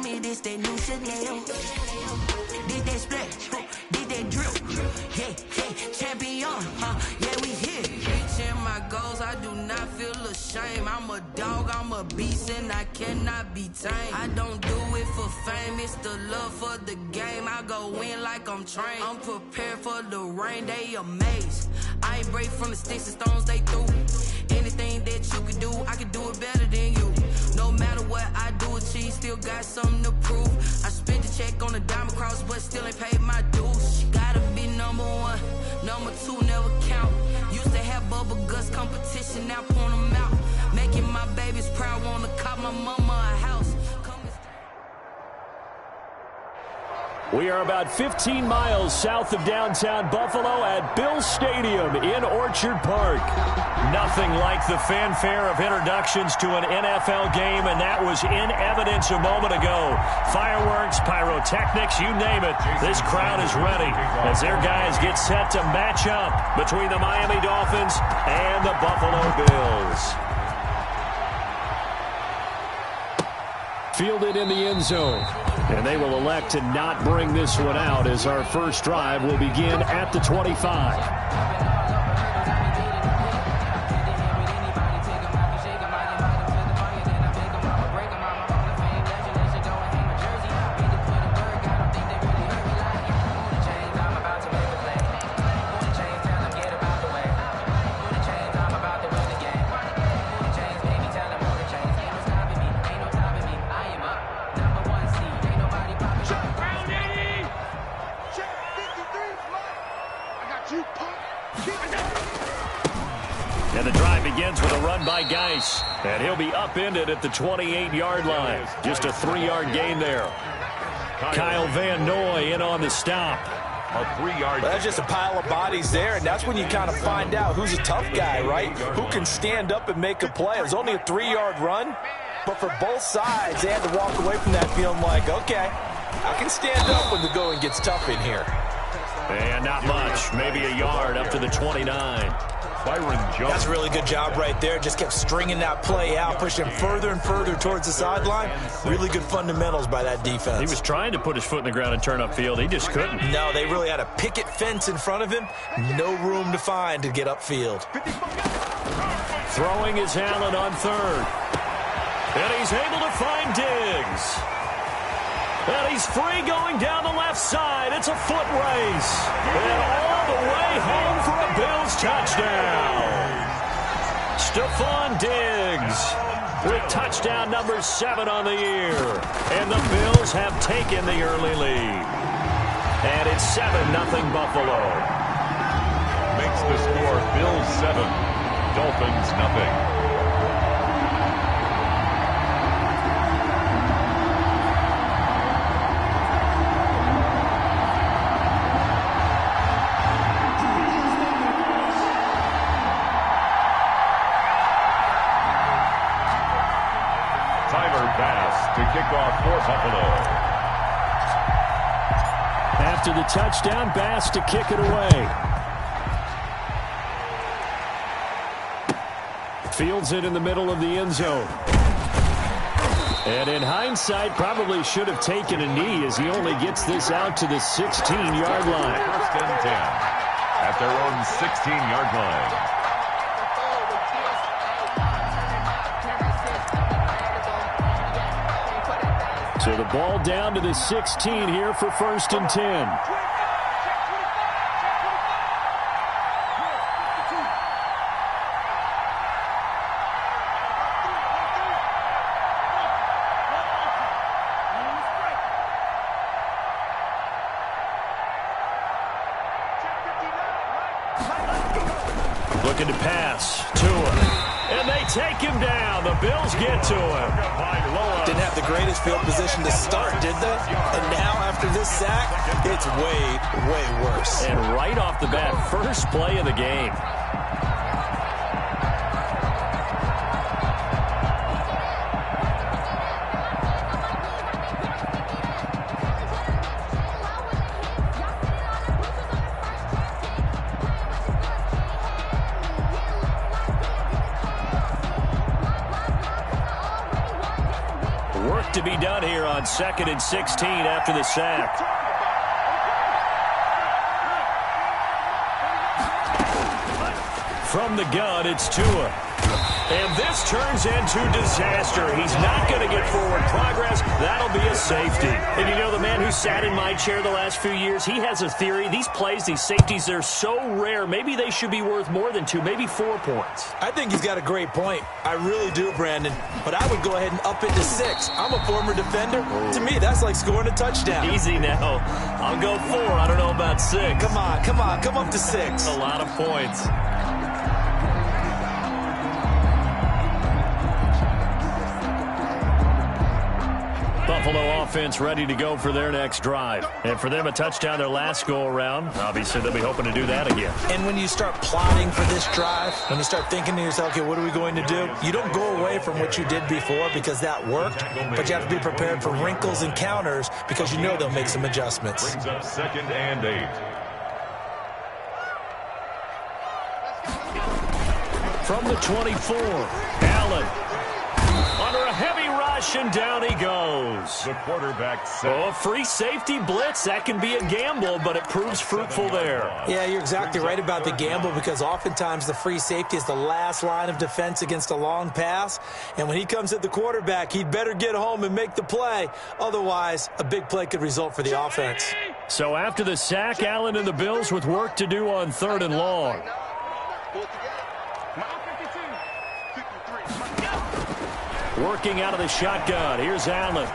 me this that new Chanel. This that splash, this that drip. Yeah, champion, yeah, we here. Reaching my goals, I do not feel ashamed. I'm a dog, I'm a beast, and I cannot be tamed. I don't do it for fame, it's the love for the game. I go in like I'm trained. I'm prepared for the rain, they amazed. I ain't break from the sticks and stones they threw. Anything that you can do, I can do it better than you. No matter what I do, achieve, still got something to prove. I spent the check on the diamond cross, but still ain't paid my dues. Gotta be number one, number two never count. Used to have bubble guts competition, now point them out. Making my babies proud, wanna cop my mama a house. We are about 15 miles south of downtown Buffalo at Bills Stadium in Orchard Park. Nothing like the fanfare of introductions to an NFL game, and that was in evidence a moment ago. Fireworks, pyrotechnics, you name it. This crowd is ready as their guys get set to match up between the Miami Dolphins and the Buffalo Bills. Fielded in the end zone. And they will elect to not bring this one out as our first drive will begin at the 25. And the drive begins with a run by Geis. And he'll be upended at the 28-yard line. Just a 3-yard gain there. Kyle Van Noy in on the stop. A 3-yard. Well, that's just a pile of bodies there, and that's when you kind of find out who's a tough guy, right? Who can stand up and make a play. It was only a 3-yard run, but for both sides, they had to walk away from that feeling like, okay, I can stand up when the going gets tough in here. And not much, maybe a yard up to the 29. That's a really good job right there. Just kept stringing that play out, pushing further and further towards the sideline. Really good fundamentals by that defense. He was trying to put his foot in the ground and turn upfield. He just couldn't. No, they really had a picket fence in front of him. No room to find to get upfield. Throwing is Allen on third. And he's able to find Diggs. And he's free going down the left side. It's a foot race. And all the way home for a Bills touchdown. Stephon Diggs with touchdown number 7 on the year. And the Bills have taken the early lead. And it's 7-0 Buffalo. Makes the score Bills 7, Dolphins nothing. To kick off for Buffalo. After the touchdown, Bass to kick it away. Fields it in the middle of the end zone. And in hindsight, probably should have taken a knee as he only gets this out to the 16-yard line. First and 10 at their own 16-yard line. So the ball down to the 16 here for first and 10. Looking to pass. And they take him down. The Bills get to him. Didn't have the greatest field position to start, did they? And now after this sack, it's way, way worse. And right off the bat, first play of the game. Work to be done here on 2nd and 16 after the sack. From the gun, it's Tua. And this turns into disaster. He's not going to get forward progress. That'll be a safety. And you know, the man who sat in my chair the last few years, he has a theory. These plays, these safeties, they're so rare. Maybe they should be worth more than 2, maybe 4 points. I think he's got a great point. I really do, Brandon. But I would go ahead and up it to 6. I'm a former defender. To me, that's like scoring a touchdown. Easy now. I'll go 4. I don't know about 6. Come on. Come up to 6. A lot of points. Buffalo offense ready to go for their next drive. And for them, a touchdown their last go-around. Obviously, they'll be hoping to do that again. And when you start plotting for this drive, when you start thinking to yourself, okay, what are we going to do? You don't go away from what you did before because that worked, but you have to be prepared for wrinkles and counters because you know they'll make some adjustments. Brings up 2nd and 8. From the 24, Allen. Under a heavy rush, and down he goes. The quarterback set. Oh, a free safety blitz. That can be a gamble, but it proves fruitful there. Yeah, you're exactly right about the gamble because oftentimes the free safety is the last line of defense against a long pass. And when he comes at the quarterback, he'd better get home and make the play. Otherwise, a big play could result for the offense. So after the sack, Allen and the Bills with work to do on 3rd and long. Working out of the shotgun. Here's Allen.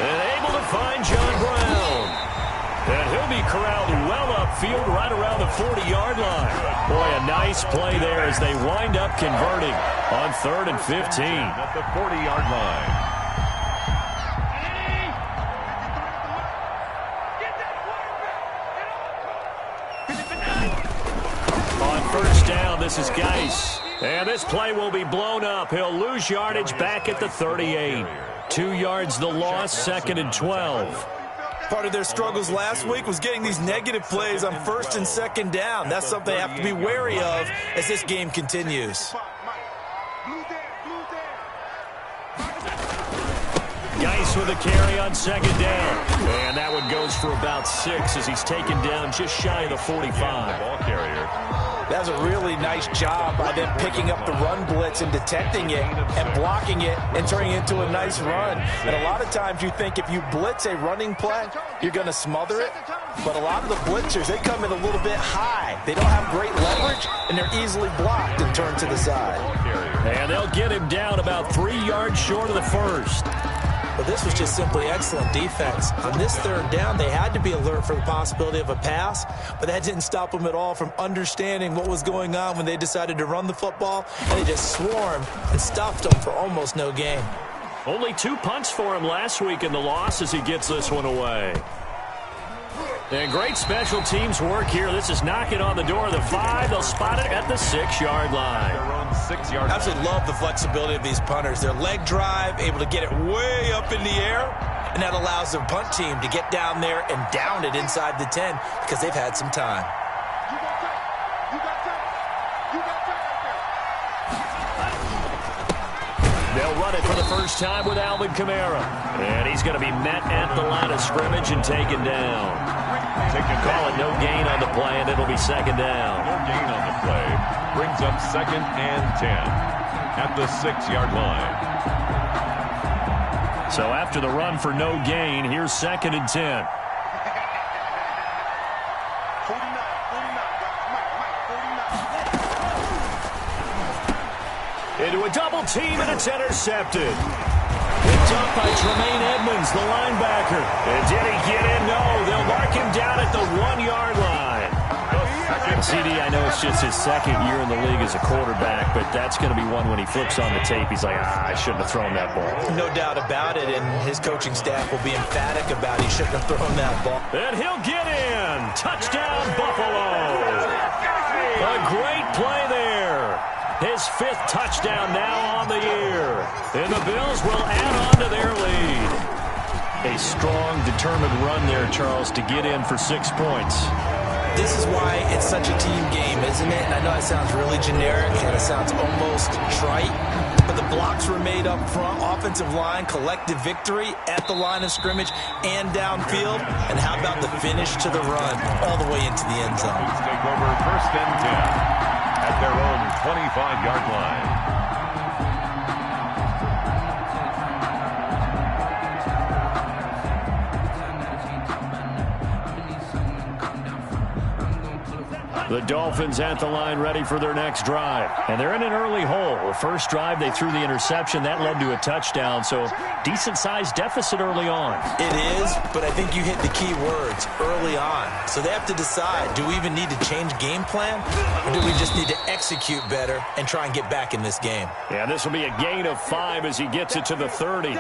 And able to find John Brown. And he'll be corralled well upfield right around the 40-yard line. Boy, a nice play there as they wind up converting on 3rd and 15. At the 40-yard line. On 1st down, this is Geis. And this play will be blown up. He'll lose yardage back at the 38. 2 yards the loss, 2nd and 12. Part of their struggles last week was getting these negative plays on 1st and 2nd down. That's something they have to be wary of as this game continues. Geis with a carry on 2nd down. And that one goes for about 6 as he's taken down just shy of the 45. Ball carrier. That's a really nice job by them picking up the run blitz and detecting it and blocking it and turning it into a nice run. And a lot of times you think if you blitz a running play, you're going to smother it. But a lot of the blitzers, they come in a little bit high. They don't have great leverage, and they're easily blocked and turned to the side. And they'll get him down about 3 yards short of the 1st. But this was just simply excellent defense. On this 3rd down, they had to be alert for the possibility of a pass, but that didn't stop them at all from understanding what was going on when they decided to run the football, and they just swarmed and stuffed them for almost no gain. Only 2 punts for him last week in the loss as he gets this one away. And great special teams work here. This is knocking on the door of the 5. They'll spot it at the 6-yard line. I absolutely love the flexibility of these punters. Their leg drive, able to get it way up in the air, and that allows the punt team to get down there and down it inside the 10 because they've had some time. They'll run it for the first time with Alvin Kamara. And he's going to be met at the line of scrimmage and taken down. Call it no gain on the play, and it'll be 2nd down. No gain on the play. Brings up 2nd and 10 at the 6-yard line. So after the run for no gain, here's 2nd and 10. Into a double team, and it's intercepted. Picked up by Tremaine Edmonds, the linebacker. And did he get in? No. They'll mark him down at the 1-yard line. CD, I know it's just his 2nd year in the league as a quarterback, but that's going to be one when he flips on the tape. He's like, I shouldn't have thrown that ball. No doubt about it, and his coaching staff will be emphatic about he shouldn't have thrown that ball. And he'll get in. Touchdown, Buffalo. A great play there. His 5th touchdown now on the year. And the Bills will add on to their lead. A strong, determined run there, Charles, to get in for 6 points. This is why it's such a team game, isn't it? And I know it sounds really generic and it sounds almost trite, but the blocks were made up front. Offensive line, collective victory at the line of scrimmage and downfield. And how about the finish to the run all the way into the end zone? Take over 1st and 10 at their own 25-yard line. The Dolphins at the line ready for their next drive. And they're in an early hole. The first drive, they threw the interception. That led to a touchdown, so decent-sized deficit early on. It is, but I think you hit the key words, early on. So they have to decide, do we even need to change game plan, or do we just need to execute better and try and get back in this game? Yeah, this will be a gain of 5 as he gets it to the 30.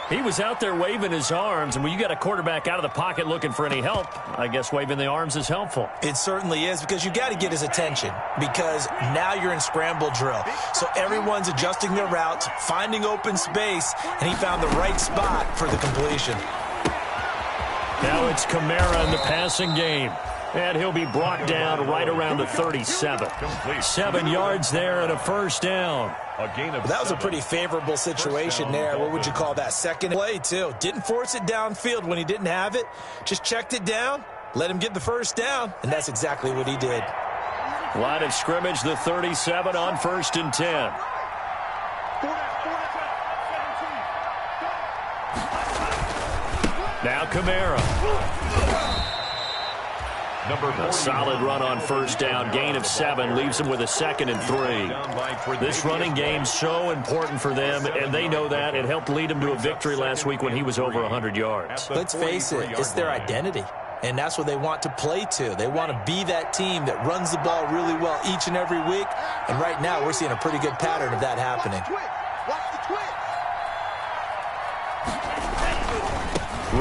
He was out there waving his arms, and when you got a quarterback out of the pocket looking for any help, I guess waving the arms is helpful. It certainly is, because you got to get his attention, because now you're in scramble drill. So everyone's adjusting their routes, finding open space, and he found the right spot for the completion. Now it's Kamara in the passing game. And he'll be brought down right around the 37. 7 yards there and a first down. That was a pretty favorable situation there. What would you call that? Second play, too. Didn't force it downfield when he didn't have it. Just checked it down, let him get the first down, and that's exactly what he did. Line of scrimmage, the 37 on 1st and 10. Now Kamara. A solid run on first down. Gain of 7 leaves them with a 2nd and 3. This running game's so important for them, and they know that. It helped lead them to a victory last week when he was over 100 yards. Let's face it, it's their identity, and that's what they want to play to. They want to be that team that runs the ball really well each and every week, and right now we're seeing a pretty good pattern of that happening.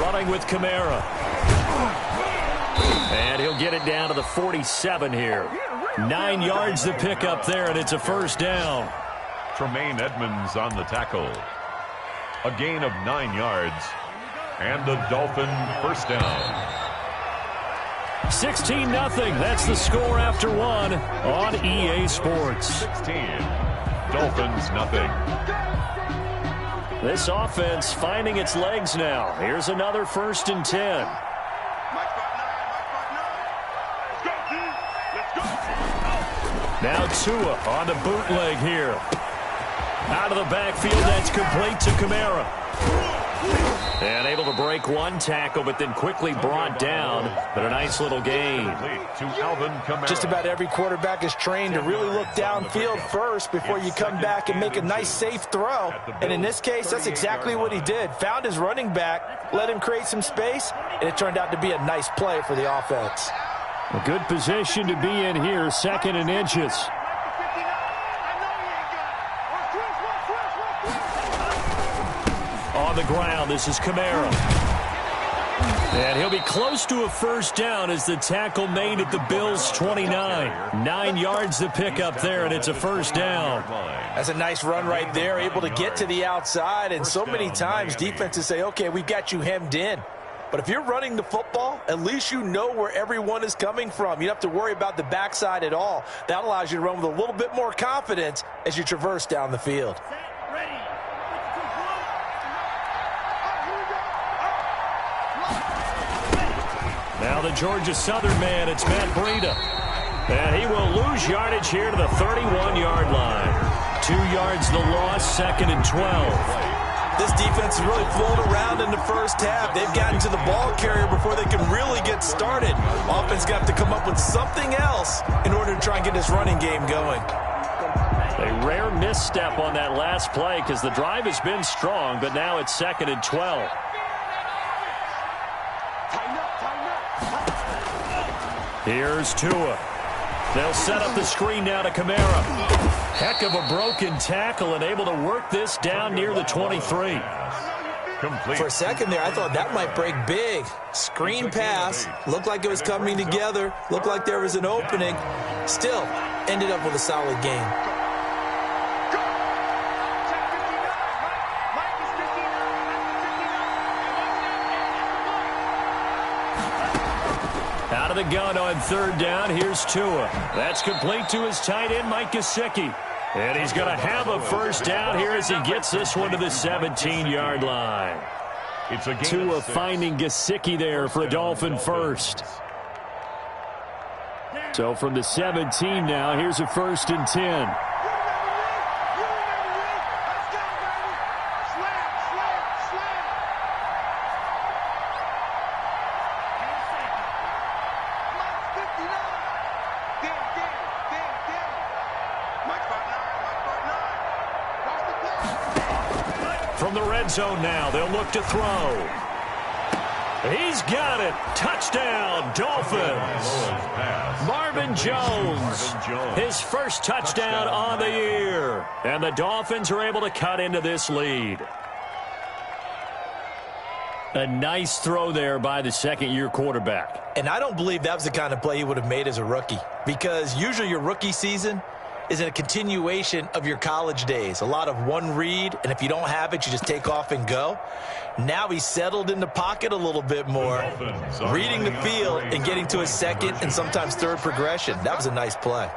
Running with Kamara. And he'll get it down to the 47 here. 9 yards to pick up there, and it's a first down. Tremaine Edmonds on the tackle. A gain of 9 yards. And the Dolphin first down. 16-0. That's the score after 1 on EA Sports. 16. Dolphins nothing. This offense finding its legs now. Here's another 1st and 10. Now Tua on the bootleg here. Out of the backfield, that's complete to Kamara. And able to break one tackle, but then quickly brought down. But a nice little gain. Just about every quarterback is trained to really look downfield first before you come back and make a nice, safe throw. And in this case, that's exactly what he did. Found his running back, let him create some space, and it turned out to be a nice play for the offense. A good position to be in here, 2nd and inches. On the ground, this is Kamara. And he'll be close to a first down as the tackle made at the Bills' 29. 9 yards to pick up there, and it's a first down. That's a nice run right there, able to get to the outside. And so many times defenses say, okay, we've got you hemmed in. But if you're running the football, at least you know where everyone is coming from. You don't have to worry about the backside at all. That allows you to run with a little bit more confidence as you traverse down the field. Now the Georgia Southern man, it's Matt Breida. And he will lose yardage here to the 31-yard line. 2 yards the loss, 2nd and 12. This defense has really flown around in the first half. They've gotten to the ball carrier before they can really get started. Offense got to come up with something else in order to try and get this running game going. A rare misstep on that last play because the drive has been strong, but now it's 2nd and 12. Here's Tua. They'll set up the screen now to Kamara. Heck of a broken tackle and able to work this down near the 23. Complete. For a second there, I thought that might break big. Screen pass. Looked like it was coming together. Looked like there was an opening. Still, ended up with a solid game. Out of the gun on 3rd down. Here's Tua. That's complete to his tight end, Mike Gesicki. And he's going to have a first down here as he gets this one to the 17-yard line. It's a Tua finding Gesicki there for a Dolphin first. So from the 17 now, here's a 1st and 10. From the red zone now, they'll look to throw. He's got it. Touchdown, Dolphins. Marvin Jones, his first touchdown on the year. And the Dolphins are able to cut into this lead. A nice throw there by the second-year quarterback. And I don't believe that was the kind of play he would have made as a rookie, because usually your rookie season is a continuation of your college days. A lot of one read, and if you don't have it, you just take off and go. Now he's settled in the pocket a little bit more, reading the field and getting to his second and sometimes third progression. That was a nice play.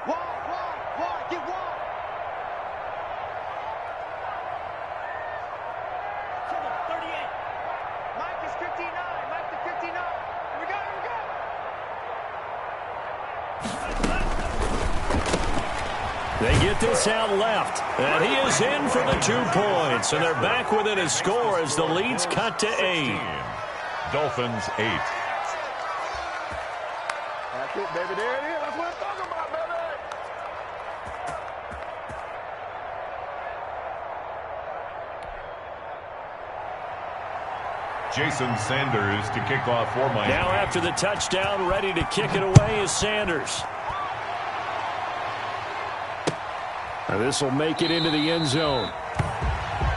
They get this out left, and he is in for the 2 points, and they're back within a score as the lead's cut to 8. Dolphins 8. That's it, baby. There it is. That's what I'm talking about, baby. Jason Sanders to kick off for Miami. Now after the touchdown, ready to kick it away is Sanders. This will make it into the end zone.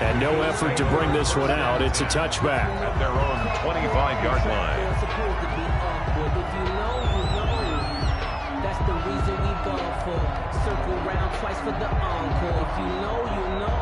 And no effort to bring this one out. It's a touchback. At their own 25-yard line. They're supposed to be awkward. If you know, you know. That's the reason we go for. Circle round twice for the encore. If you know, you know.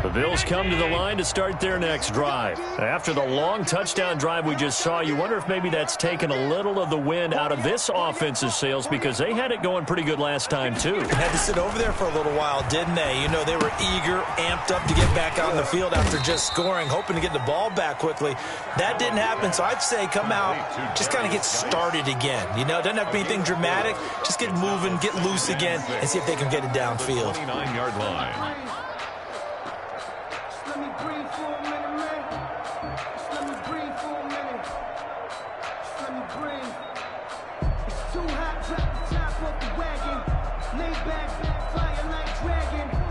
The Bills come to the line to start their next drive. After the long touchdown drive we just saw, you wonder if maybe that's taken a little of the wind out of this offensive sails, because they had it going pretty good last time, too. Had to sit over there for a little while, didn't they? You know, they were eager, amped up to get back out on the field after just scoring, hoping to get the ball back quickly. That didn't happen, so I'd say come out, just kind of get started again. You know, it doesn't have to be anything dramatic. Just get moving, get loose again, and see if they can get it downfield. 29-yard line.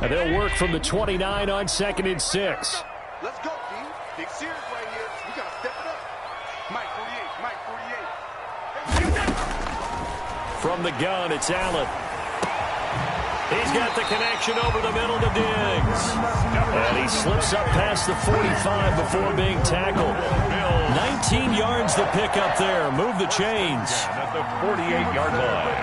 And they'll work from the 29 on 2nd and 6. Let's go, team. Big series right here. We got to step it up. Mike 48. From the gun, it's Allen. He's got the connection over the middle to Diggs. And he slips up past the 45 before being tackled. 19 yards to pick up there. Move the chains. At the 48-yard line.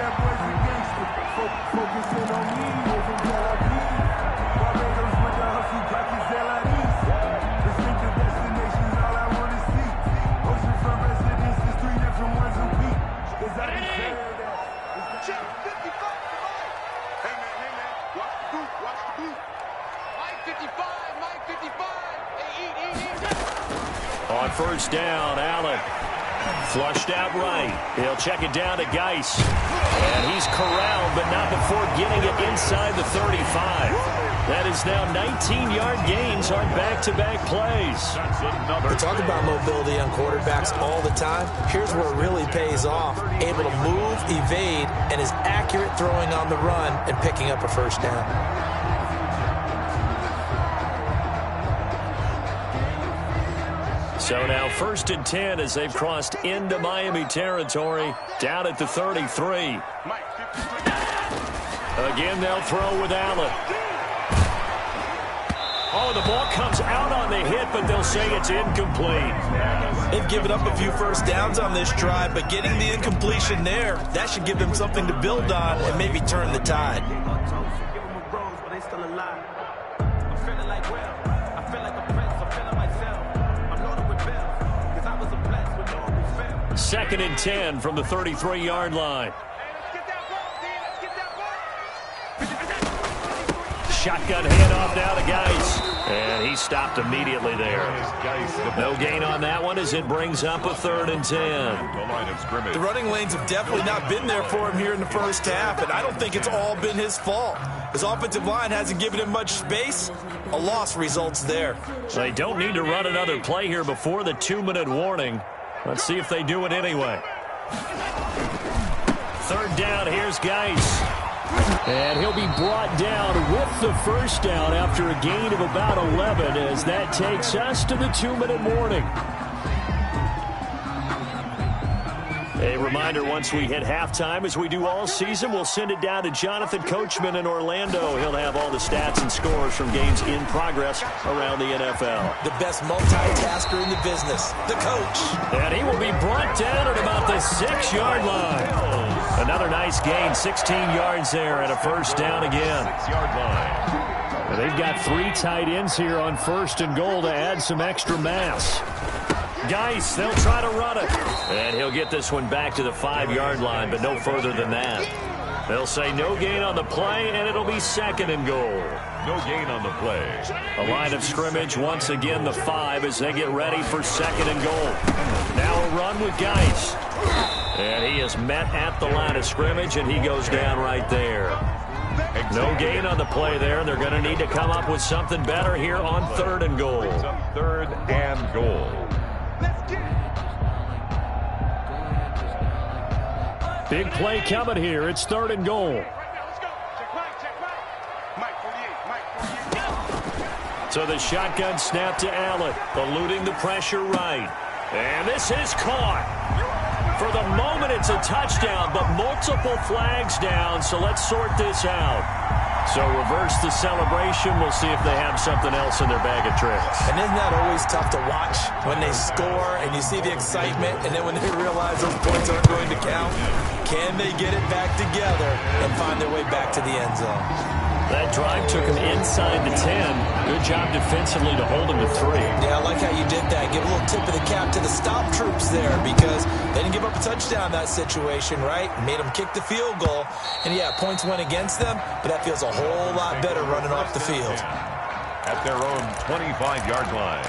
On first down, Allen flushed out right. He'll check it down to Geis. And he's corralled, but not before getting it inside the 35. That is now 19-yard gains on back-to-back plays. We talk about mobility on quarterbacks all the time. Here's where it really pays off. Able to move, evade, and is accurate throwing on the run and picking up a first down. So now 1st and 10 as they've crossed into Miami territory, down at the 33. Again, they'll throw with Allen. Oh, the ball comes out on the hit, but they'll say it's incomplete. They've given up a few first downs on this drive, but getting the incompletion there, that should give them something to build on and maybe turn the tide. lie. I'm feeling like I feel like a prince. I'm feeling myself. I'm loaded with bills because I was a blessed with no fail. 2nd and 10 from the 33-yard line. Shotgun handoff now to Geis. And he stopped immediately there. No gain on that one as it brings up a 3rd and 10. The running lanes have definitely not been there for him here in the first half, and I don't think it's all been his fault. His offensive line hasn't given him much space. A loss results there. They don't need to run another play here before the 2-minute warning. Let's see if they do it anyway. 3rd down, here's Geis. And he'll be brought down with the first down after a gain of about 11 as that takes us to the 2-minute warning. A reminder, once we hit halftime, as we do all season, we'll send it down to Jonathan Coachman in Orlando. He'll have all the stats and scores from games in progress around the NFL. The best multitasker in the business, the coach. And he will be brought down at about the 6-yard line. Another nice gain, 16 yards there, and a first down again. 6-yard line. And they've got 3 tight ends here on 1st and goal to add some extra mass. Geis, they'll try to run it. And he'll get this one back to the 5-yard line, but no further than that. They'll say no gain on the play, and it'll be 2nd and goal. No gain on the play. A line of scrimmage, once again the 5 as they get ready for 2nd and goal. Now a run with Geis. And he is met at the line of scrimmage, and he goes down right there. No gain on the play there. They're going to need to come up with something better here on 3rd and goal. 3rd and goal. Big play coming here. It's 3rd and goal. So the shotgun snap to Allen, eluding the pressure right. And this is caught. For the moment, it's a touchdown, but multiple flags down, so let's sort this out. So reverse the celebration. We'll see if they have something else in their bag of tricks. And isn't that always tough to watch when they score and you see the excitement, and then when they realize those points aren't going to count? Can they get it back together and find their way back to the end zone? That drive took him inside the 10. Good job defensively to hold him to 3. Yeah, I like how you did that. Give a little tip of the cap to the stop troops there because they didn't give up a touchdown in that situation, right? Made them kick the field goal. And, yeah, points went against them, but that feels a whole lot better running off the field. At their own 25-yard line.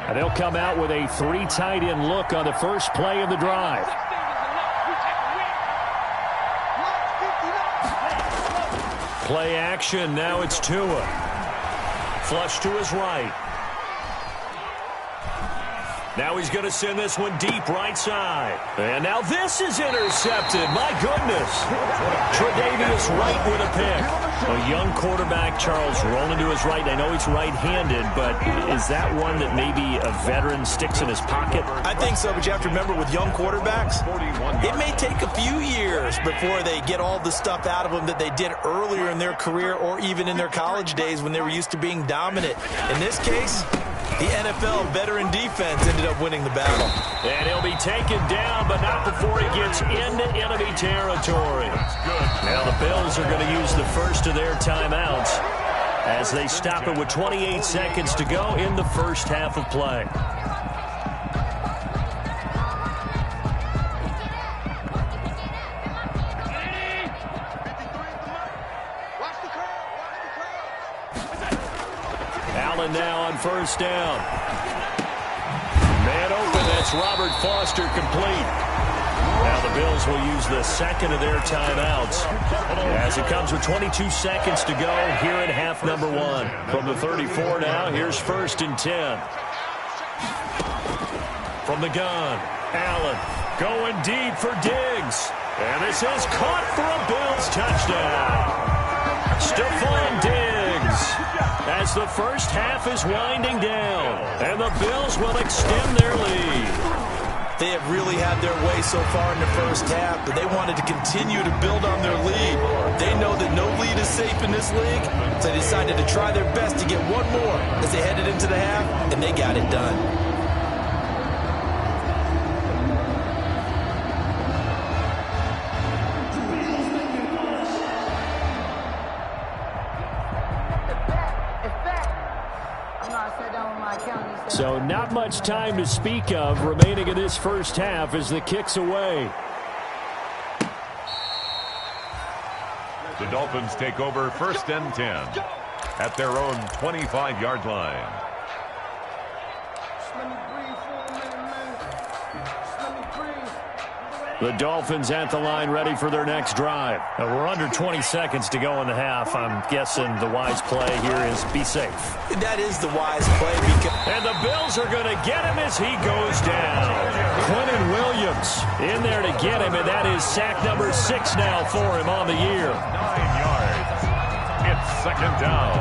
And they'll come out with a 3 tight end look on the first play of the drive. Play action, now it's Tua. Flush to his right. Now he's going to send this one deep right side. And now this is intercepted. My goodness. Tre'Davious Wright with a pick. A young quarterback, Charles, rolling to his right. I know he's right-handed, but is that one that maybe a veteran sticks in his pocket? I think so, but you have to remember with young quarterbacks, it may take a few years before they get all the stuff out of them that they did earlier in their career or even in their college days when they were used to being dominant. In this case, the NFL veteran defense ended up winning the battle. And he'll be taken down, but not before he gets into enemy territory. Now the Bills are going to use the first of their timeouts as they stop it with 28 seconds to go in the first half of play. Allen now on first down. Man open, that's Robert Foster complete. Now the Bills will use the second of their timeouts as it comes with 22 seconds to go here in half number 1. From the 34 now, here's 1st and 10. From the gun, Allen going deep for Diggs. And this is caught for a Bills touchdown. Stephon Diggs. As the first half is winding down, and the Bills will extend their lead. They have really had their way so far in the first half, but they wanted to continue to build on their lead. They know that no lead is safe in this league, so they decided to try their best to get one more as they headed into the half, and they got it done. So not much time to speak of remaining in this first half as the kick's away. The Dolphins take over 1st and 10 at their own 25-yard line. The Dolphins at the line ready for their next drive. We're under 20 seconds to go in the half. I'm guessing the wise play here is be safe. That is the wise play. And the Bills are going to get him as he goes down. Quentin Williams in there to get him, and that is sack number 6 now for him on the year. 9 yards. It's 2nd down.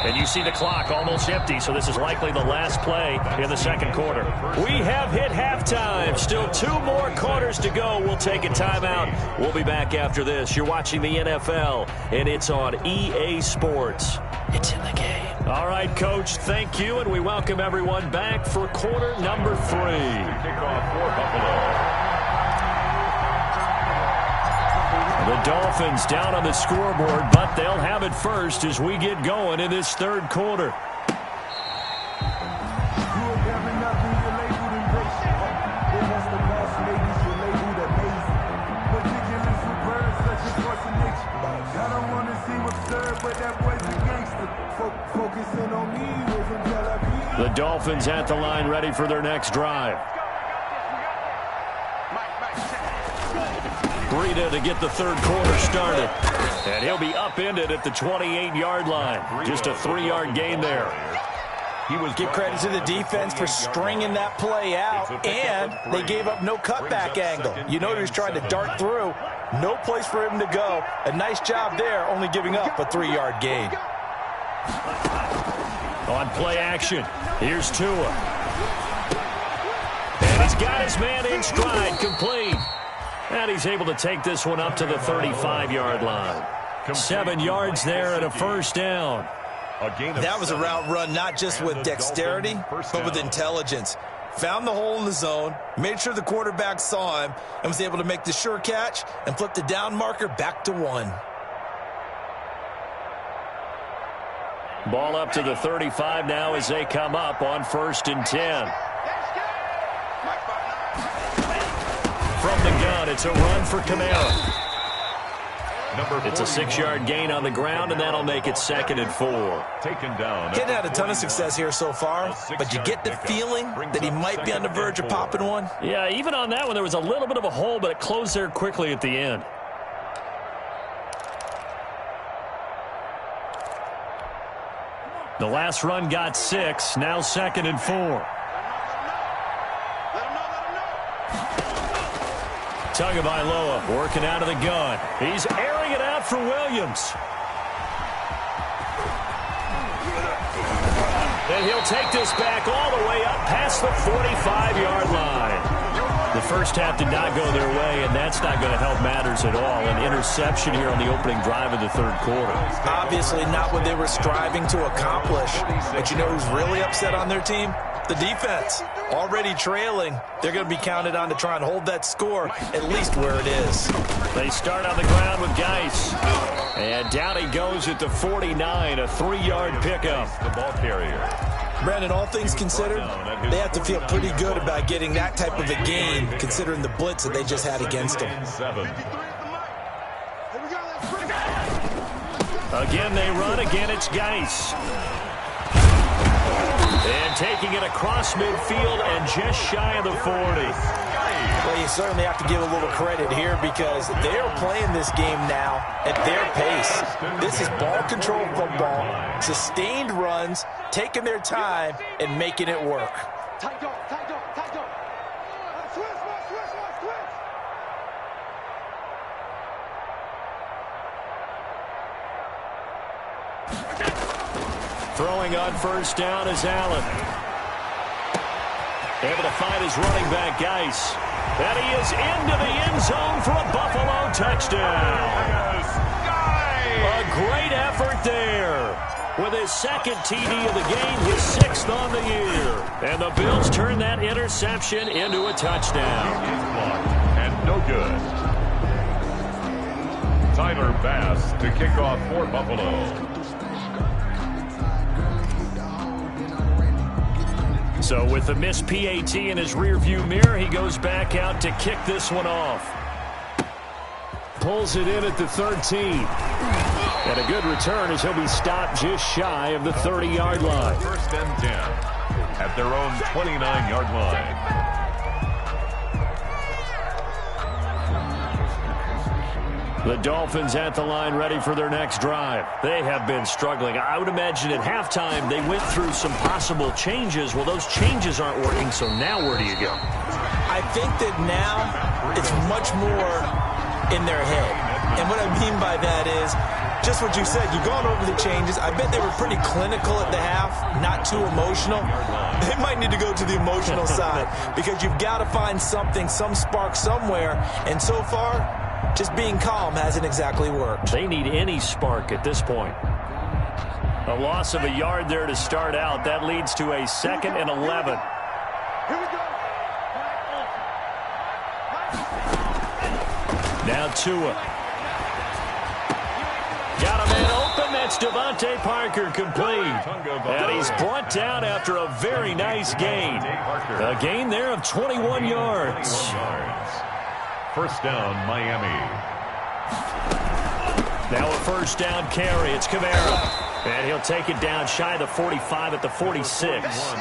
And you see the clock almost empty, so this is likely the last play in the second quarter. We have hit halftime. Still 2 more quarters to go. We'll take a timeout. We'll be back after this. You're watching the NFL, and it's on EA Sports. It's in the game. All right, Coach, thank you, and we welcome everyone back for quarter number 3. Kickoff for Buffalo. The Dolphins down on the scoreboard, but they'll have it first as we get going in this third quarter. The Dolphins at the line ready for their next drive. Breida to get the third quarter started. And he'll be upended at the 28-yard line. Just a 3-yard gain there. Give credit to the defense for stringing that play out, and they gave up no cutback angle. You know he was trying to dart through. No place for him to go. A nice job there, only giving up a 3-yard gain. On play action, here's Tua. And he's got his man in stride, complete. And he's able to take this one up to the 35-yard line. 7 yards there and a first down. That was a route run not just with dexterity, but with intelligence. Found the hole in the zone, made sure the quarterback saw him, and was able to make the sure catch and flip the down marker back to 1. Ball up to the 35 now as they come up on 1st and 10. From the gun, it's a run for Kamara. It's a 6-yard gain on the ground, and that'll make it 2nd and 4. Taken down. He hadn't had a ton of success here so far, but you get the feeling that he might be on the verge of popping one. Yeah, even on that one, there was a little bit of a hole, but it closed there quickly at the end. The last run got 6, now 2nd and 4. Tagovailoa working out of the gun. He's airing it out for Williams. And he'll take this back all the way up past the 45-yard line. The first half did not go their way, and that's not going to help matters at all. An interception here on the opening drive of the third quarter. Obviously not what they were striving to accomplish. But you know who's really upset on their team? The defense. Already trailing. They're going to be counted on to try and hold that score at least where it is. They start on the ground with Geis. And down he goes at the 49, a 3-yard pickup. The ball carrier. Brandon, all things considered, they have to feel pretty good about getting that type of a gain, considering the blitz that they just had against them. Again, they run. Again, it's Geis. And taking it across midfield and just shy of the 40. Well, you certainly have to give a little credit here because they are playing this game now at their pace. This is ball control football, sustained runs, taking their time, and making it work. Throwing on first down is Allen. Able to find his running back, Geis. And he is into the end zone for a Buffalo touchdown. A great effort there. With his 2nd TD of the game, his 6th on the year. And the Bills turn that interception into a touchdown. And no good. Tyler Bass to kick off for Buffalo. So with the missed PAT in his rearview mirror, he goes back out to kick this one off. Pulls it in at the 13. And a good return as he'll be stopped just shy of the 30-yard line. First and 10 at their own 29-yard line. The Dolphins at the line ready for their next drive. They have been struggling. I would imagine at halftime they went through some possible changes. Well, those changes aren't working, so now where do you go? I think that now it's much more in their head. And what I mean by that is just what you said. You've gone over the changes. I bet they were pretty clinical at the half, not too emotional. They might need to go to the emotional side because you've got to find something, some spark somewhere. And so far, just being calm hasn't exactly worked. They need any spark at this point. A loss of a yard there to start out. That leads to a 2nd and 11. Now Tua. Got a man open. That's Devontae Parker complete. And he's brought down after a very nice gain. A gain there of 21 yards. First down, Miami. Now a first down carry. It's Kamara. And he'll take it down shy of the 45 at the 46.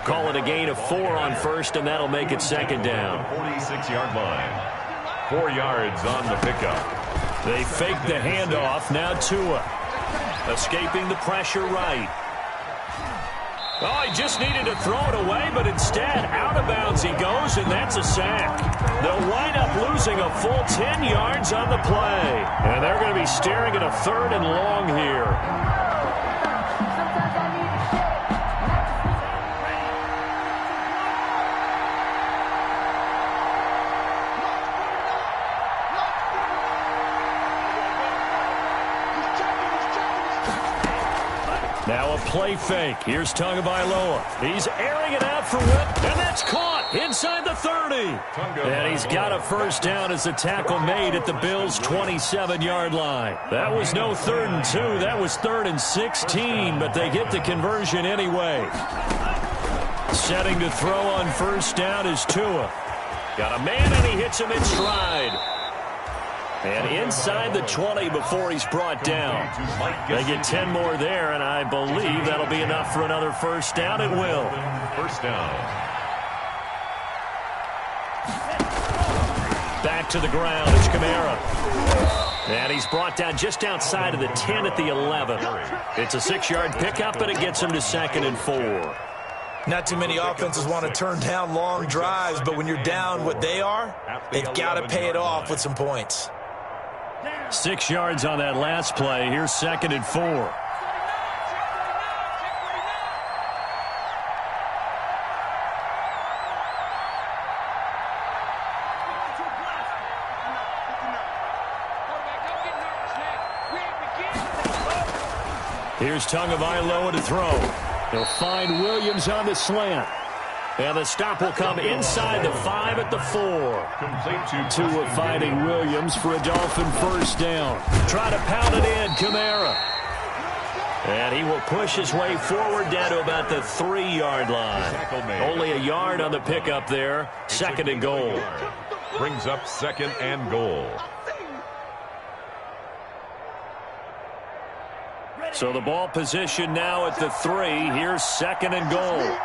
Call it a gain of 4 on first, and that'll make it second down. 46-yard line. 4 yards on the pickup. They fake the handoff. Now Tua. Escaping the pressure right. Oh, he just needed to throw it away, but instead, out of bounds he goes, and that's a sack. They'll wind up losing a full 10 yards on the play. And they're going to be staring at a 3rd and long here. Now a play fake. Here's Tagovailoa. He's airing it out for Whip, and that's caught inside the 30. And he's got a first down as the tackle made at the Bills' 27-yard line. That was no 3rd and 2. That was 3rd and 16, but they get the conversion anyway. Setting to throw on first down is Tua. Got a man, and he hits him in stride. And inside the 20 before he's brought down. They get 10 more there, and I believe that'll be enough for another first down. It will. First down. Back to the ground. It's Kamara. And he's brought down just outside of the 10 at the 11. It's a 6-yard pickup, but it gets him to 2nd and 4. Not too many offenses want to turn down long drives, but when you're down what they are, they've got to pay it off with some points. 6 yards on that last play. Here's 2nd and 4. Here's Tagovailoa to throw. He'll find Williams on the slant. And the stop will come inside the 5 at the 4. Tua finding Williams for a Dolphin first down. Try to pound it in, Kamara. And he will push his way forward down to about the 3-yard line. Only a yard on the pickup there. 2nd and goal. Brings up 2nd and goal. So the ball position now at the 3. Here's 2nd and goal.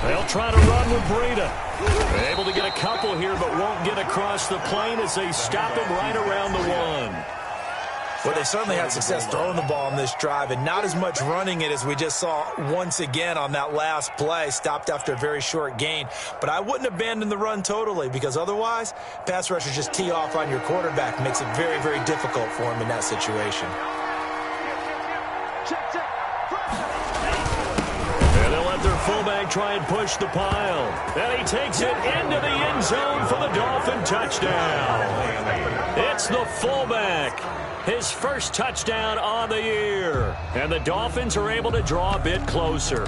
They'll try to run with Breida. Able to get a couple here, but won't get across the plane as they stop him right around the 1. Well, they certainly had success throwing the ball on this drive and not as much running it as we just saw once again on that last play. Stopped after a very short gain. But I wouldn't abandon the run totally because otherwise, pass rushers just tee off on your quarterback. Makes it very, very difficult for him in that situation. Fullback try and push the pile. And he takes it into the end zone for the Dolphin touchdown. It's the fullback. His first touchdown on the year. And the Dolphins are able to draw a bit closer.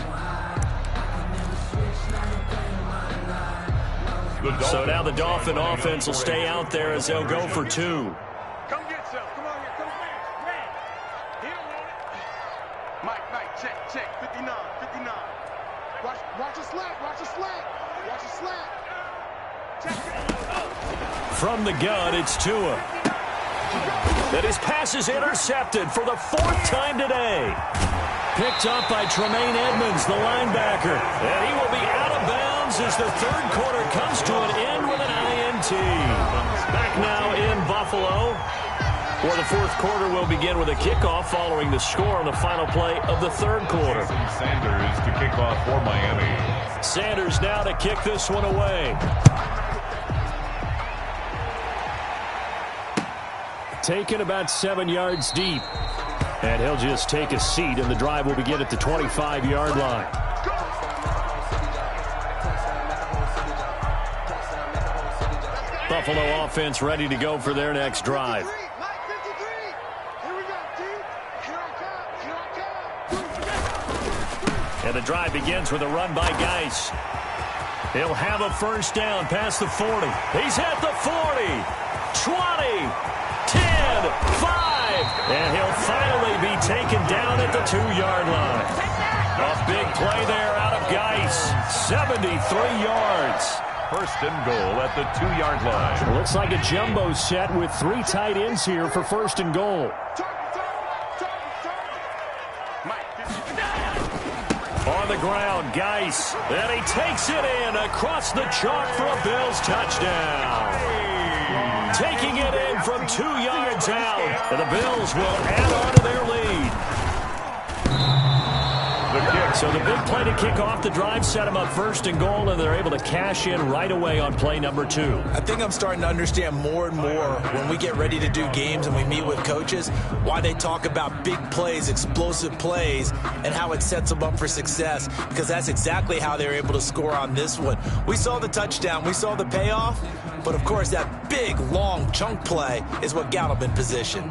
So now the Dolphin offense will stay out there as they'll go for 2. Come get some. Come on here. Come on. He don't want it. Mike, Check. 59. Watch a slant. Watch a slant. From the gun, it's Tua. And his pass is intercepted for the 4th time today. Picked up by Tremaine Edmonds, the linebacker. And he will be out of bounds as the 3rd quarter comes to an end with an INT. Back now in Buffalo, where the 4th quarter will begin with a kickoff following the score on the final play of the 3rd quarter. Sanders to kick off for Miami. Sanders now to kick this one away. Taken about 7 yards deep. And he'll just take a seat, and the drive will begin at the 25-yard line. Buffalo offense ready to go for their next drive. And the drive begins with a run by Geis. He'll have a first down past the 40. He's at the 40, 20, 10, 5. And he'll finally be taken down at the 2-yard line. A big play there out of Geis. 73 yards. First and goal at the 2-yard line. Looks like a jumbo set with 3 tight ends here for first and goal. On the ground, Geis. And he takes it in across the chalk for a Bills touchdown. Taking it in from 2 yards out. And the Bills will add on to their lead. So the big play to kick off the drive set them up first and goal, and they're able to cash in right away on play number 2. I think I'm starting to understand more and more when we get ready to do games and we meet with coaches why they talk about big plays, explosive plays, and how it sets them up for success, because that's exactly how they were able to score on this one. We saw the touchdown. We saw the payoff. But, of course, that big, long chunk play is what got them in position.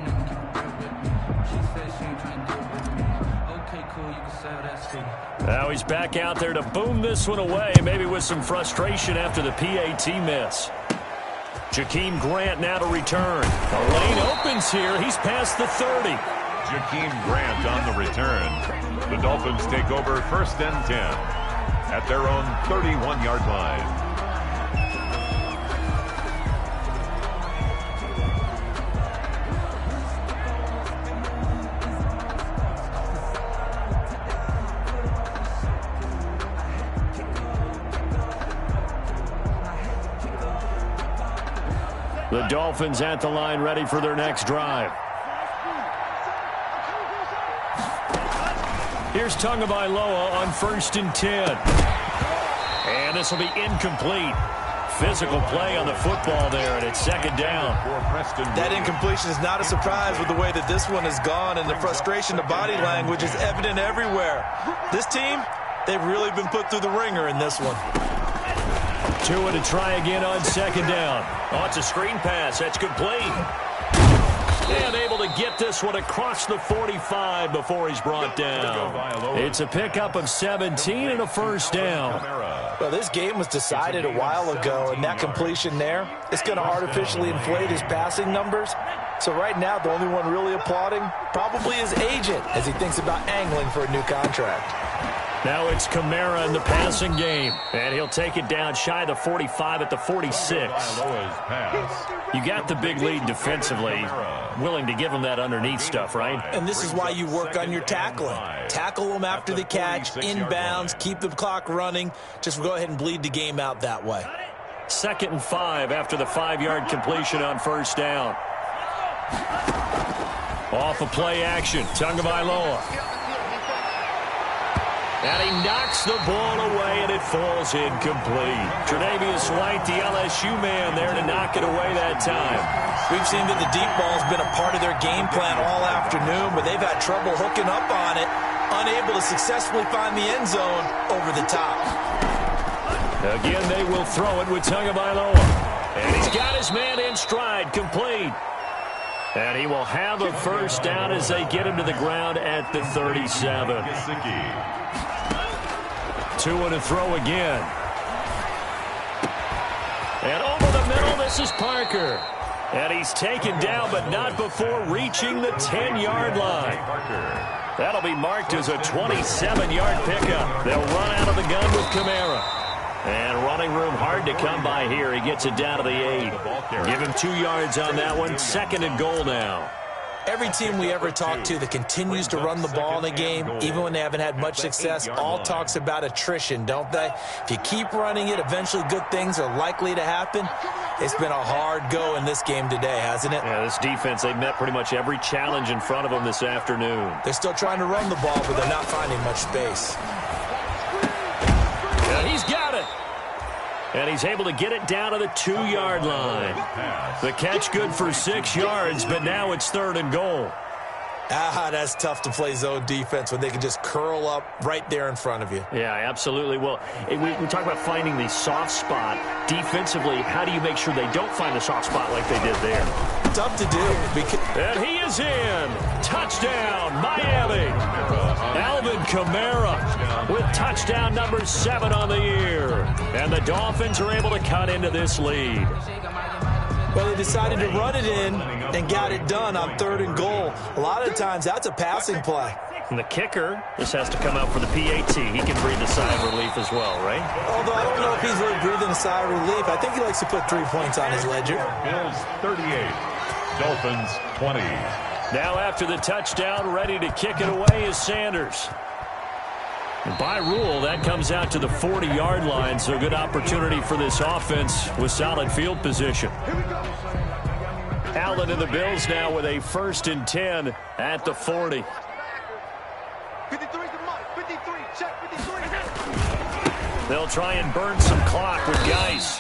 Now he's back out there to boom this one away, maybe with some frustration after the PAT miss. Jakeem Grant now to return. The lane opens here. He's past the 30. Jakeem Grant on the return. The Dolphins take over first and 10 at their own 31-yard line. The Dolphins at the line ready for their next drive. Here's Tagovailoa on first and 10. And this will be incomplete. Physical play on the football there, and it's second down. That incompletion is not a surprise with the way that this one has gone, and the frustration, the body language is evident everywhere. This team, they've really been put through the ringer in this one. Tua to try again on second down. Oh, it's a screen pass. That's complete. And able to get this one across the 45 before he's brought down. It's a pickup of 17 and a first down. Well, this game was decided a while ago, and that completion there is going to artificially inflate his passing numbers. So right now, the only one really applauding probably his agent as he thinks about angling for a new contract. Now it's Kamara in the passing game. And he'll take it down shy of the 45 at the 46. You got the big lead defensively. Willing to give him that underneath stuff, right? And this is why you work on your tackling. Tackle them after the catch, inbounds, keep the clock running. Just go ahead and bleed the game out that way. 2nd and 5 after the 5-yard completion on first down. Off of play action, Tagovailoa. And he knocks the ball away, and it falls incomplete. Tre'Davious White, the LSU man, there to knock it away that time. We've seen that the deep ball's been a part of their game plan all afternoon, but they've had trouble hooking up on it, unable to successfully find the end zone over the top. Again, they will throw it with Tagovailoa. And he's got his man in stride, complete. And he will have a first down as they get him to the ground at the 37. Tua to throw again. And over the middle, this is Parker. And he's taken down, but not before reaching the 10-yard line. That'll be marked as a 27-yard pickup. They'll run out of the gun with Kamara. And running room hard to come by here. He gets it down to the 8. Give him 2 yards on that one. 2nd and goal now. Every team we ever talk to that continues to run the ball in a game, even when they haven't had much success, all talks about attrition, don't they? If you keep running it, eventually good things are likely to happen. It's been a hard go in this game today, hasn't it? Yeah, this defense, they've met pretty much every challenge in front of them this afternoon. They're still trying to run the ball, but they're not finding much space. And he's got it. And he's able to get it down to the 2-yard line. The catch good for 6 yards, but now it's 3rd and goal. That's tough to play zone defense when they can just curl up right there in front of you. Yeah, absolutely. Well, we talk about finding the soft spot. Defensively, how do you make sure they don't find the soft spot like they did there? Tough to do. And he is in. Touchdown, Miami. Alvin Kamara with touchdown number 7 on the year. And the Dolphins are able to cut into this lead. Well, they decided to run it in and got it done on 3rd and goal. A lot of times, that's a passing play. And the kicker, this has to come out for the PAT. He can breathe a sigh of relief as well, right? Although I don't know if he's really breathing a sigh of relief. I think he likes to put 3 points on his ledger. Bills 38, Dolphins 20. Now after the touchdown, ready to kick it away is Sanders. And by rule, that comes out to the 40-yard line, so good opportunity for this offense with solid field position. Allen and the Bills now with a 1st and 10 at the 40. 53 is the mark. 53, check 53. They'll try and burn some clock with Geis.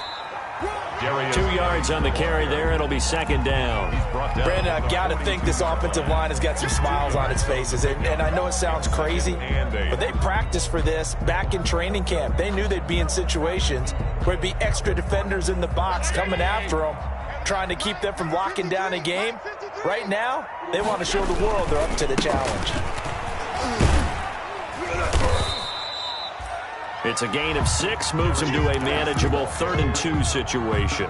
2 yards on the carry there. It'll be 2nd down. Brandon, I've got to think this offensive line has got some smiles on its faces. And I know it sounds crazy, but they practiced for this back in training camp. They knew they'd be in situations where there'd be extra defenders in the box coming after them, trying to keep them from locking down a game. Right now, they want to show the world they're up to the challenge. It's a gain of 6, moves him to a manageable 3rd and 2 situation.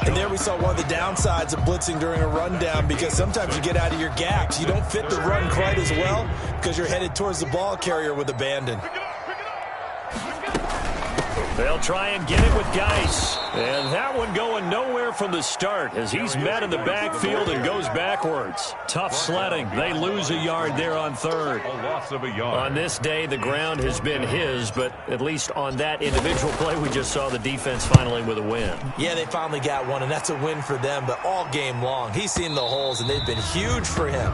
And there we saw one of the downsides of blitzing during a rundown, because sometimes you get out of your gaps. You don't fit the run quite as well because you're headed towards the ball carrier with abandon. They'll try and get it with Geis. And that one going nowhere from the start as he's met in the backfield and goes backwards. Tough sledding. They lose a yard there on 3rd. A loss of a yard. On this day, the ground has been his, but at least on that individual play, we just saw the defense finally with a win. Yeah, they finally got one, and that's a win for them, but all game long, he's seen the holes, and they've been huge for him.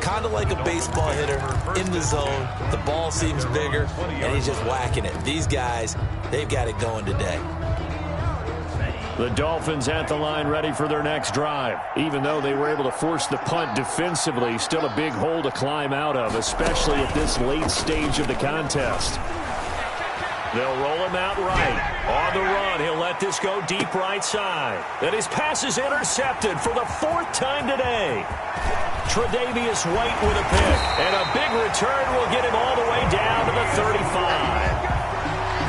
Kind of like a baseball hitter in the zone. The ball seems bigger, and he's just whacking it. These guys, they've got it going today. The Dolphins at the line ready for their next drive. Even though they were able to force the punt defensively, still a big hole to climb out of, especially at this late stage of the contest. They'll roll him out right. On the run, he'll let this go deep right side. And his pass is intercepted for the 4th time today. Tre'Davious White with a pick. And a big return will get him all the way down to the 35.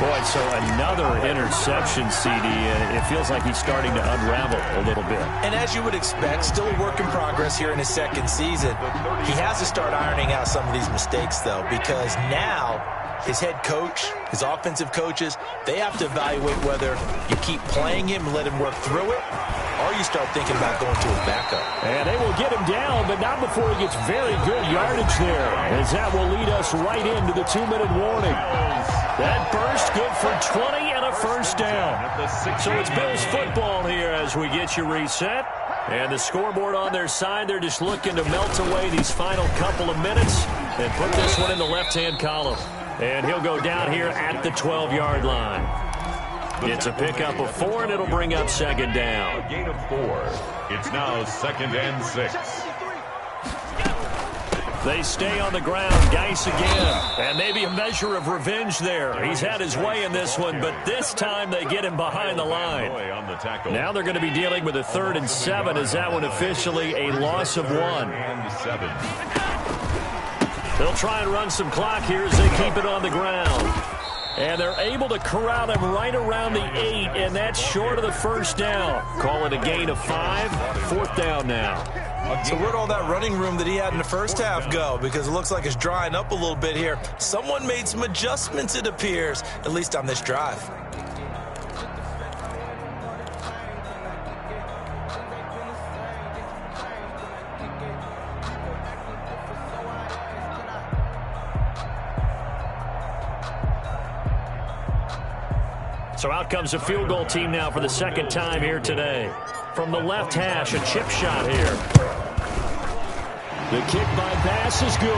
Boy, so another interception, CD, and it feels like he's starting to unravel a little bit. And as you would expect, still a work in progress here in his 2nd season. He has to start ironing out some of these mistakes, though, because now his head coach, his offensive coaches, they have to evaluate whether you keep playing him and let him work through it, or you start thinking about going to his backup. And they will get him down, but not before he gets very good yardage there, as that will lead us right into the 2-minute warning. That burst good for 20 and a 1st down. So it's Bills football here as we get you reset. And the scoreboard on their side, they're just looking to melt away these final couple of minutes and put this one in the left-hand column. And he'll go down here at the 12-yard line. It's a pickup of 4, and it'll bring up 2nd down. A gain of 4. It's now 2nd and 6. They stay on the ground. Geis again. And maybe a measure of revenge there. He's had his way in this one, but this time they get him behind the line. Now they're going to be dealing with a 3rd and 7. Is that one officially a loss of 1? And 7. They'll try and run some clock here as they keep it on the ground. And they're able to corral him right around the 8, and that's short of the first down. Call it a gain of 5, 4th down now. So where'd all that running room that he had in the first half go? Because it looks like it's drying up a little bit here. Someone made some adjustments, it appears, at least on this drive. So out comes a field goal team now for the second time here today. From the left hash, a chip shot here. The kick by Bass is good.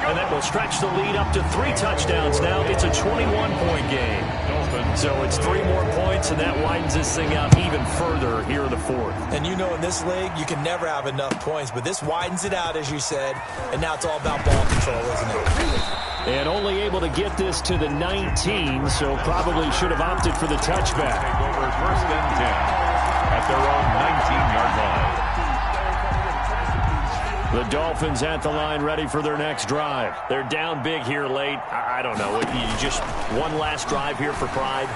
And that will stretch the lead up to 3 touchdowns now. It's a 21-point game. So it's 3 more points, and that widens this thing out even further here in the 4th. And you know in this league, you can never have enough points, but this widens it out, as you said, and now it's all about ball control, isn't it? And only able to get this to the 19, so probably should have opted for the touchback. Take over 1st and 10 at their own 19-yard line. The Dolphins at the line ready for their next drive. They're down big here late. I don't know. You just one last drive here for pride?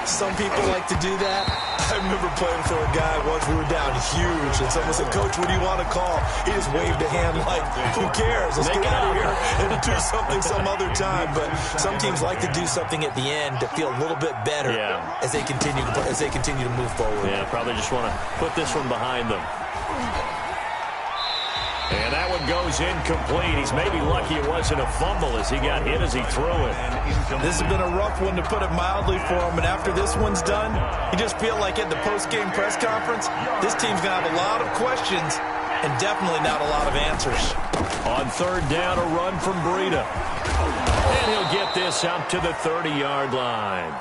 Some people like to do that. I remember playing for a guy once. We were down huge, and someone said, "Coach, what do you want to call?" He just waved a hand like, who cares? Let's get out of here and do something some other time. But some teams like to do something at the end to feel a little bit better as they continue to move forward. Yeah, probably just want to put this one behind them. And that one goes incomplete. He's maybe lucky it wasn't a fumble as he got hit as he threw it. This has been a rough one, to put it mildly, for him. And after this one's done, you just feel like at the post-game press conference, this team's going to have a lot of questions and definitely not a lot of answers. On 3rd down, a run from Breida. And he'll get this out to the 30-yard line.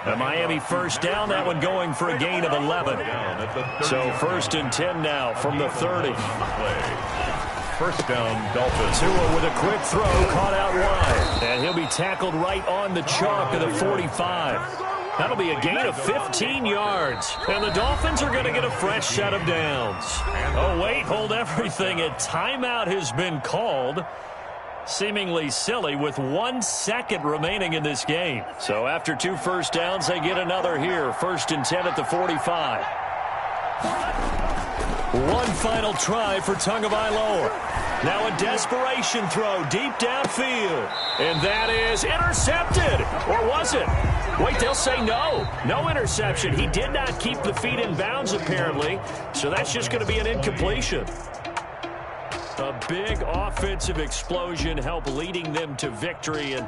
A Miami 1st down, that one going for a gain of 11. So 1st and 10 now from the 30. 1st down, Dolphins. Tua with a quick throw, caught out wide. And he'll be tackled right on the chalk of the 45. That'll be a gain of 15 yards. And the Dolphins are going to get a fresh set of downs. Oh, wait, hold everything. A timeout has been called. Seemingly silly with 1 second remaining in this game. So after 2 1st downs, they get another here. 1st and 10 at the 45. One final try for Tagovailoa. Now a desperation throw deep downfield. And that is intercepted. Or was it? Wait, they'll say no. No interception. He did not keep the feet in bounds, apparently. So that's just going to be an incompletion. A big offensive explosion helped leading them to victory. And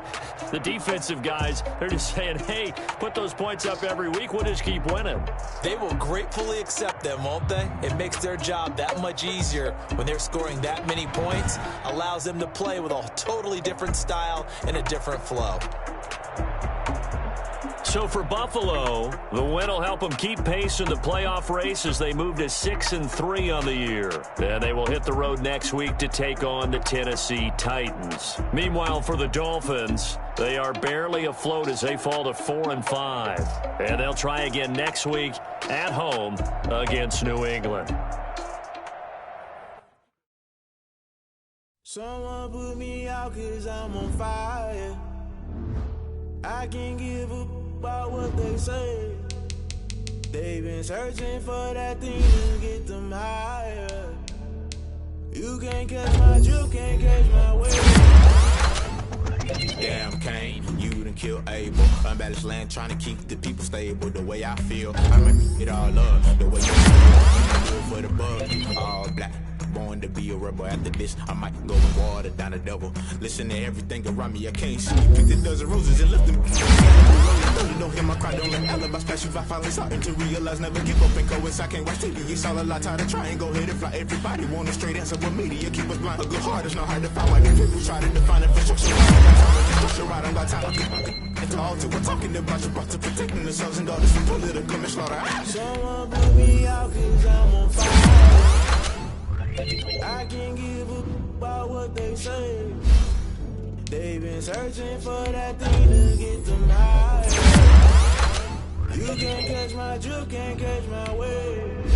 the defensive guys, they're just saying, hey, put those points up every week. We'll just keep winning. They will gratefully accept them, won't they? It makes their job that much easier when they're scoring that many points. Allows them to play with a totally different style and a different flow. So for Buffalo, the win will help them keep pace in the playoff race as they move to 6-3 on the year. And they will hit the road next week to take on the Tennessee Titans. Meanwhile, for the Dolphins, they are barely afloat as they fall to 4-5. And they'll try again next week at home against New England. Someone put me out 'cause I'm on fire. I can't give up about what they say. They've been searching for that thing to get them higher. You can't catch my drift, can't catch my wave. Damn, Kane, you done killed Abel. Unbalanced land, trying to keep the people stable. The way I feel, I make it all up. The way you do it for the bug, all black. Born to be a rebel. After this, I might go and water down the devil. Listen to everything around me, I can't see. Picked a dozen roses and left them. Don't hear my cry, don't let alibis pass you. I finally starting to realize, never give up and coincide. I can't watch TV, it's all a lot. Tired of trying, go ahead and fly. Everybody want a straight answer, but media keep us blind. A good heart is not hard to find. Why these people try to define it for structure? I don't got time. It's all to we're talking about you, about to protecting the sons and daughters from political and slaughter. Someone put me out 'cause I'm on fire. I can't give up about what they say. They've been searching for that thing to get them higher. You can't catch my drift, can't catch my wave.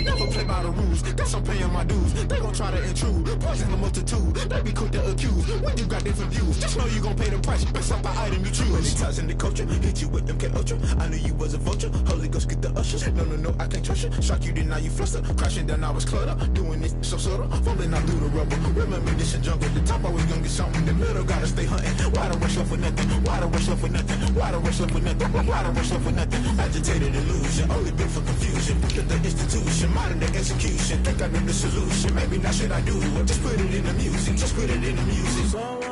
Never play by the rules. Guess I'm paying my dues. They gon' try to intrude. Poison the multitude. They be quick to accuse. When you got different views, just know you gon' pay the price. Based off the item you choose. Many ties in the culture. Hit you with MK Ultra. I knew you was a vulture. Holy Ghost get the ushers. No, I can't trust you. Shock you, then now you fluster. Crashing down, I was cluttered. Doing this so subtle. Falling out through the rubble. Remember this and jungle. The top always gonna get something. In the middle, gotta stay hunting. Why the rush left for nothing? Why the rush left for nothing? Why the rush left for nothing? Why the rush left for nothing? Agitated illusion. Only built for confusion. Look at the institution. Modern day execution. Think I know the solution. Maybe not should I do it? Just put it in the music. Just put it in the music.